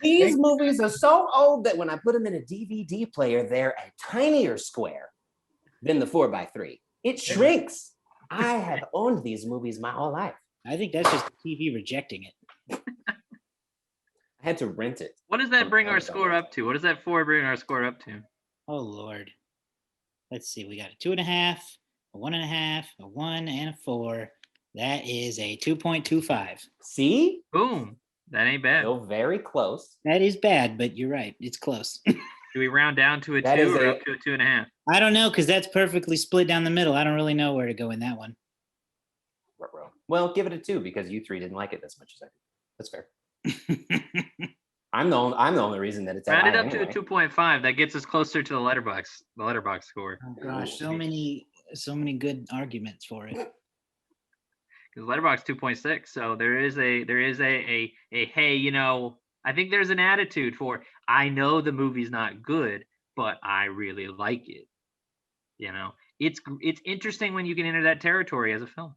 These movies are so old that when I put them in a DVD player, they're a tinier square than the 4x3. It shrinks. I have owned these movies my whole life. I think that's just the TV rejecting it. I had to rent it. What does that bring our score up to? What does that 4 bring our score up to? Oh Lord. Let's see. We got a 2.5, a 1.5, a 1, and a 4. That is a 2.25. See? Boom. That ain't bad. Still very close. That is bad, but you're right. It's close. Do we round down to a That 2 is or a- up to a 2.5? I don't know, because that's perfectly split down the middle. I don't really know where to go in that one. Well, give it a 2 because you 3 didn't like it as much as I did. That's fair. I'm the only reason that it's Round it high up anyway. to a 2.5. That gets us closer to the letterbox score. Oh gosh, so many good arguments for it. Because letterbox 2.6. So there is a hey, I think there's an attitude for I know the movie's not good, but I really like it. It's interesting when you can enter that territory as a film.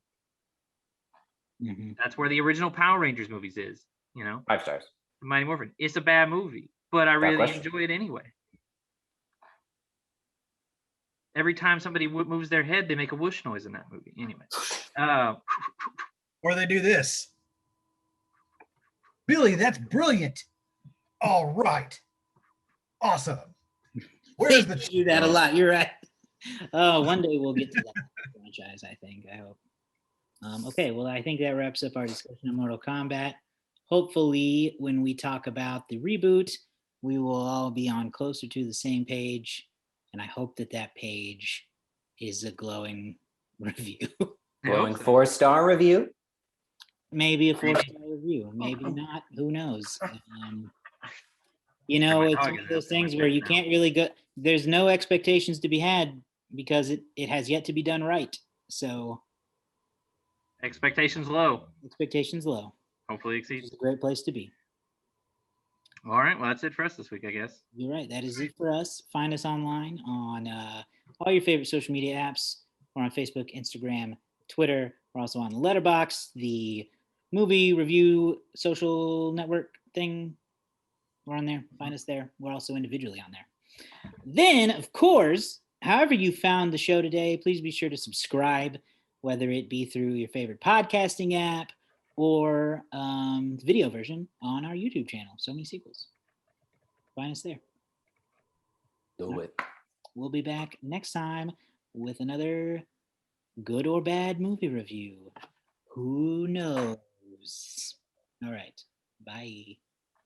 Mm-hmm. That's where the original Power Rangers movies is. 5 stars. Mighty Morphin. It's a bad movie, but I really question. enjoy it anyway. Every time somebody moves their head, they make a whoosh noise in that movie. Anyway, or they do this. Billy, that's brilliant. All right. Awesome. Where's the They do that a lot. You're right. Oh, one day we'll get to that franchise, I think. I hope. Okay, well, I think that wraps up our discussion of Mortal Kombat. Hopefully, when we talk about the reboot, we will all be on closer to the same page. And I hope that page is a glowing review. Glowing 4-star review. Maybe a 4-star review. Maybe not. Who knows? It's one of those things where you can't really go. There's no expectations to be had because it has yet to be done right. So expectations low. Expectations low. Hopefully exceeds. It's a great place to be. All right. Well, that's it for us this week, I guess. You're right. That is it for us. Find us online on all your favorite social media apps. We're on Facebook, Instagram, Twitter. We're also on Letterboxd, the movie review social network thing. We're on there. Find us there. We're also individually on there. Then, of course, however you found the show today, please be sure to subscribe, whether it be through your favorite podcasting app or the video version on our YouTube channel, So Many Sequels. Find us there. Do it. We'll be back next time with another good or bad movie review. Who knows? All right. Bye.